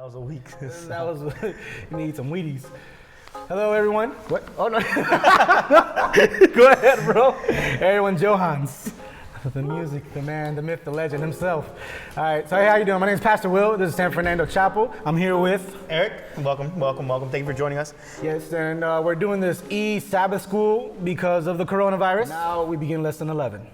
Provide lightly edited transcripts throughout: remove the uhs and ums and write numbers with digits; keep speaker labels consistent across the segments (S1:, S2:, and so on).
S1: was a week.
S2: That was, you need some Wheaties. Hello, everyone. What? Oh, no. Go ahead, bro. Everyone, Johans. The music, the man, the myth, the legend himself. All right, so hey, how you doing? My name is Pastor Will. This is San Fernando Chapel. I'm here with
S1: Eric. Welcome. Thank you for joining us.
S2: Yes, and we're doing this Sabbath School because of the coronavirus. Now we begin lesson 11,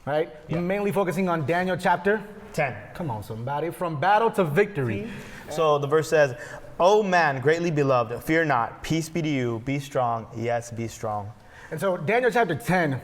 S2: right?
S1: Yeah.
S2: Mainly focusing on Daniel chapter
S1: 10.
S2: Come on, somebody. From battle to victory.
S1: So the verse says, "O man, greatly beloved, fear not. Peace be to you. Be strong. Yes, be strong."
S2: And so Daniel chapter 10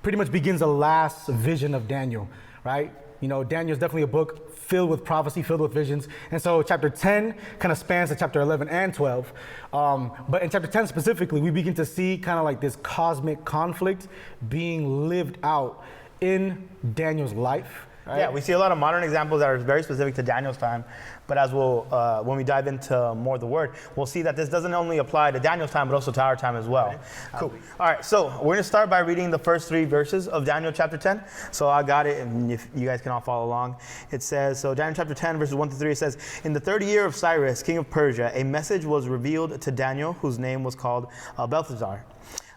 S2: pretty much begins the last vision of Daniel, right? You know, Daniel is definitely a book filled with prophecy, filled with visions. And so chapter 10 kind of spans to chapter 11 and 12. But in chapter 10 specifically, we begin to see kind of like this cosmic conflict being lived out in Daniel's life. Right?
S1: Yeah, we see a lot of modern examples that are very specific to Daniel's time. But as we'll, when we dive into more of the word, we'll see that this doesn't only apply to Daniel's time, but also to our time as well. Right. Cool. All right, so we're going to start by reading the first 3 verses of Daniel chapter 10. So I got it, and if you guys can all follow along. It says, so Daniel chapter 10, verses 1 to 3, it says, "In the 3rd year of Cyrus, king of Persia, a message was revealed to Daniel, whose name was called Belteshazzar.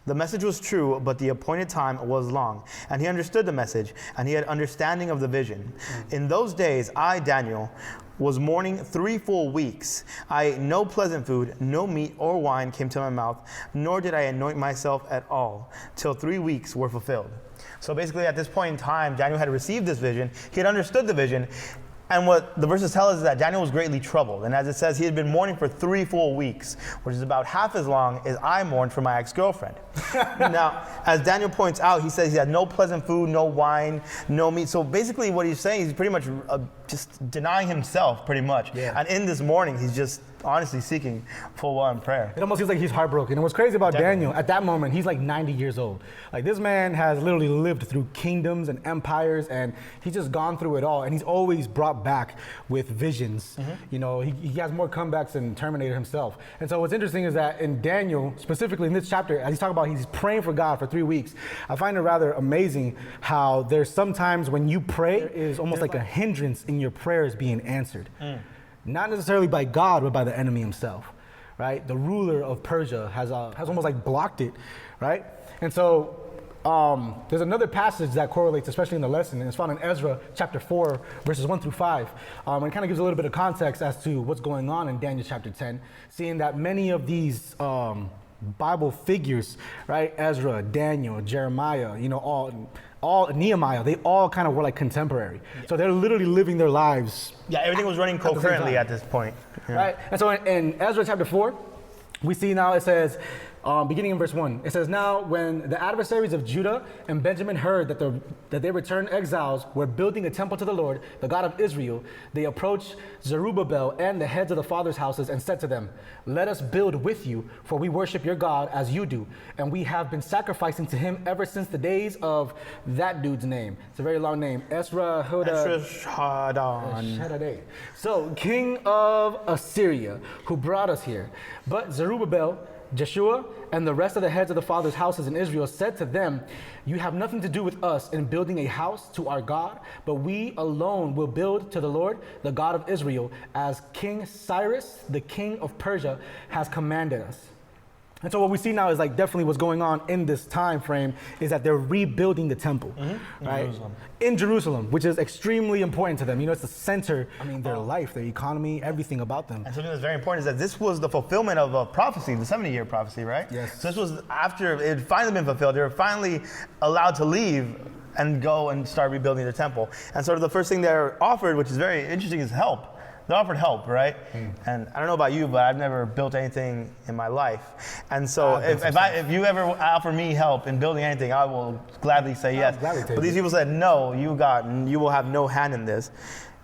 S1: The message was true, but the appointed time was long. And he understood the message, and he had understanding of the vision. In those days, I, Daniel, was mourning 3 full weeks. I ate no pleasant food, no meat or wine came to my mouth, nor did I anoint myself at all, till 3 weeks were fulfilled." So basically at this point in time, Daniel had received this vision. He had understood the vision. And what the verses tell us is that Daniel was greatly troubled. And as it says, he had been mourning for 3 full weeks, which is about half as long as I mourned for my ex-girlfriend. Now, as Daniel points out, he says he had no pleasant food, no wine, no meat. So basically what he's saying is pretty much just denying himself, pretty much.
S2: Yeah.
S1: And in this mourning, he's just honestly seeking full-on prayer.
S2: It almost feels like he's heartbroken. And what's crazy about
S1: Definitely.
S2: Daniel, at that moment, he's like 90 years old. Like, this man has literally lived through kingdoms and empires, and he's just gone through it all. And he's always brought back with visions. You know, he has more comebacks than Terminator himself. And so what's interesting is that in Daniel, specifically in this chapter, as he's talking about he's praying for God for 3 weeks, I find it rather amazing how there's sometimes when you pray, there is almost like a hindrance in your prayers being answered. Not necessarily by God, but by the enemy himself, right? The ruler of Persia has almost like blocked it, right? And so there's another passage that correlates, especially in the lesson, and it's found in Ezra chapter 4, verses 1 through 5. And it kind of gives a little bit of context as to what's going on in Daniel chapter 10, seeing that many of these Bible figures, right? Ezra, Daniel, Jeremiah, you know, all Nehemiah, they all kind of were like contemporary. Yeah. So they're literally living their lives.
S1: Yeah, everything was running concurrently at this point. Yeah.
S2: Right? And so in Ezra chapter 4, we see now it says, beginning in verse 1, it says, "Now when the adversaries of Judah and Benjamin heard that they returned exiles were building a temple to the Lord, the God of Israel, they approached Zerubbabel and the heads of the fathers' houses and said to them, 'Let us build with you, for we worship your God as you do, and we have been sacrificing to him ever since the days of,'" that dude's name. It's a very long name. Esarhaddon. "So, king of Assyria, who brought us here. But Zerubbabel, Jeshua, and the rest of the heads of the fathers' houses in Israel said to them, 'You have nothing to do with us in building a house to our God, but we alone will build to the Lord, the God of Israel, as King Cyrus, the king of Persia, has commanded us.'" And so what we see now is like definitely what's going on in this time frame is that they're rebuilding the temple, right? In Jerusalem, which is extremely important to them. You know, it's the center, their life, their economy, everything about them.
S1: And something that's very important is that this was the fulfillment of a prophecy, the 70-year prophecy, right?
S2: Yes.
S1: So this was after it had finally been fulfilled. They were finally allowed to leave and go and start rebuilding their temple. And sort of the first thing they're offered, which is very interesting, is help. They offered help, right? And I don't know about you, but I've never built anything in my life. And so if you ever offer me help in building anything, I will gladly say yes. But these people said, "No, you will have no hand in this."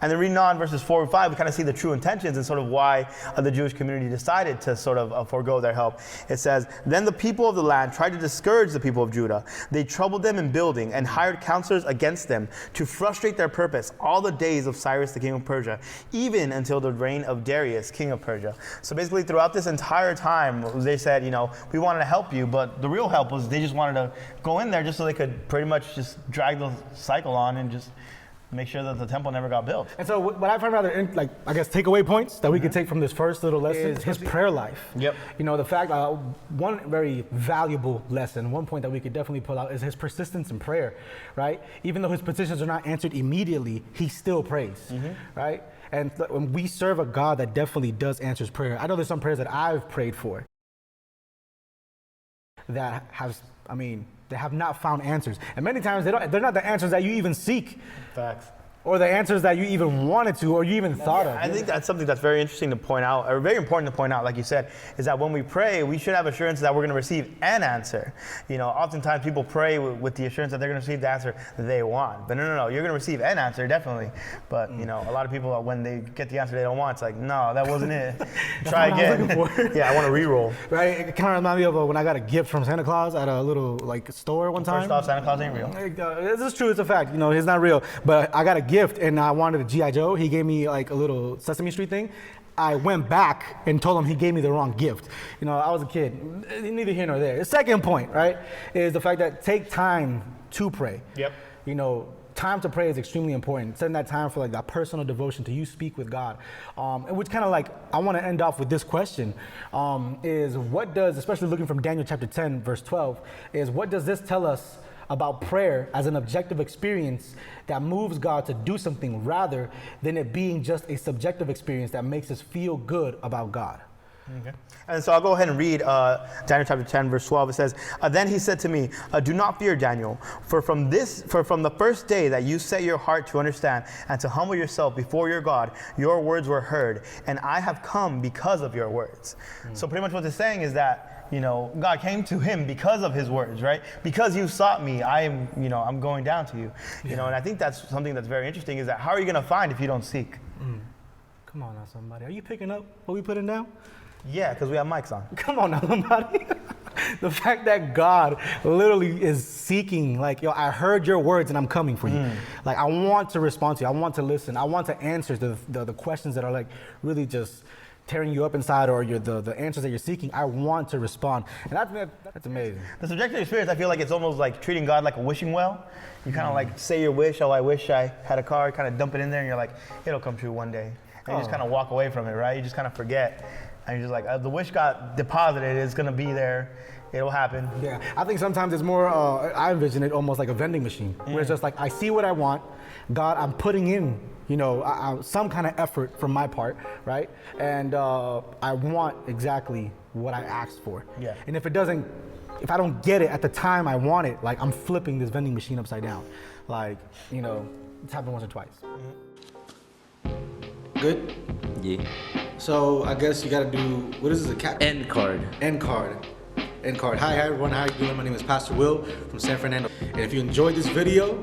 S1: And then reading on verses 4 and 5, we kind of see the true intentions and sort of why the Jewish community decided to sort of forego their help. It says, "Then the people of the land tried to discourage the people of Judah. They troubled them in building and hired counselors against them to frustrate their purpose all the days of Cyrus, the king of Persia, even until the reign of Darius, king of Persia." So basically throughout this entire time, they said, you know, we wanted to help you, but the real help was they just wanted to go in there just so they could pretty much just drag the cycle on and just make sure that the temple never got built.
S2: And so what I find rather, like, I guess, takeaway points that we could take from this first little lesson is his prayer life.
S1: Yep.
S2: You know, the fact, one very valuable lesson, one point that we could definitely pull out is his persistence in prayer, right? Even though his petitions are not answered immediately, he still prays, right? And when we serve a God that definitely does answers prayer. I know there's some prayers that I've prayed for that they have not found answers. And many times they're not the answers that you even seek.
S1: Facts.
S2: Or the answers that you even wanted to, or you even thought of.
S1: I think that's something that's very interesting to point out, or very important to point out, like you said, is that when we pray, we should have assurance that we're going to receive an answer. You know, oftentimes people pray with the assurance that they're going to receive the answer they want. But no, you're going to receive an answer, definitely. But, you know, a lot of people, when they get the answer they don't want, it's like, no, that wasn't it. Try again. Yeah, I want to re-roll.
S2: Right? It kind of reminds me of when I got a gift from Santa Claus at a little, like, store one time.
S1: First off, Santa Claus ain't real.
S2: This is true. It's a fact. You know, he's not real. But I got a gift, and I wanted a G.I. Joe. He gave me like a little Sesame Street thing. I went back and told him he gave me the wrong gift. You know, I was a kid. Neither here nor there. The second point, right, is the fact that take time to pray.
S1: Yep.
S2: You know, time to pray is extremely important. Setting that time for like that personal devotion to you speak with God. And which kind of like, I want to end off with this question, is what does, especially looking from Daniel chapter 10, verse 12, is what does this tell us about prayer as an objective experience that moves God to do something rather than it being just a subjective experience that makes us feel good about God?
S1: Okay. And so I'll go ahead and read Daniel chapter 10, verse 12. It says, then he said to me, do not fear, Daniel, for from the first day that you set your heart to understand and to humble yourself before your God, your words were heard, and I have come because of your words. So pretty much what it's saying is that, you know, God came to him because of his words, right? Because you sought me, I'm going down to you. You know, and I think that's something that's very interesting, is that how are you going to find if you don't seek?
S2: Come on now, somebody. Are you picking up what we putting down?
S1: Yeah, because we have mics on.
S2: Come on now, somebody. The fact that God literally is seeking, like, yo, I heard your words and I'm coming for you. Like, I want to respond to you. I want to listen. I want to answer the questions that are like really just tearing you up inside, or the answers that you're seeking. I want to respond. And that's amazing.
S1: The subjective experience, I feel like it's almost like treating God like a wishing well. You kind of like say your wish, oh, I wish I had a car, kind of dump it in there, and you're like, it'll come true one day. And you just kind of walk away from it, right? You just kind of forget. And you're just like, the wish got deposited, it's going to be there. It'll happen.
S2: Yeah, I think sometimes it's more, I envision it almost like a vending machine, where it's just like, I see what I want. God, I'm putting in, you know, some kind of effort from my part, right? And I want exactly what I asked for.
S1: Yeah.
S2: And if I don't get it at the time I want it, like, I'm flipping this vending machine upside down. Like, you know, it's happened once or twice. Good?
S3: Yeah.
S2: So I guess you gotta do, what is this, a cap?
S3: End card.
S2: End card. End card. Hi everyone, how you doing? My name is Pastor Will from San Fernando. And if you enjoyed this video,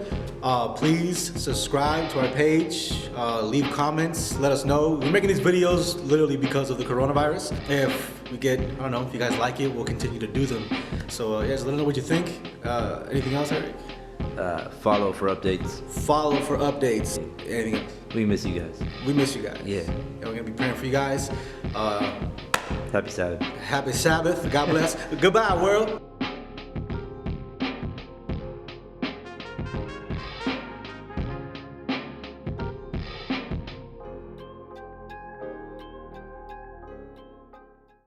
S2: please subscribe to our page, leave comments, let us know. We're making these videos literally because of the coronavirus. If we get, I don't know, if you guys like it, we'll continue to do them. So yeah, just let us know what you think. Anything else, Eric?
S3: Follow for updates.
S2: Follow for updates. Anything else?
S3: We miss you guys.
S2: We miss you guys.
S3: Yeah.
S2: And we're gonna be praying for you guys.
S3: Happy Sabbath.
S2: Happy Sabbath. God bless. Goodbye, world.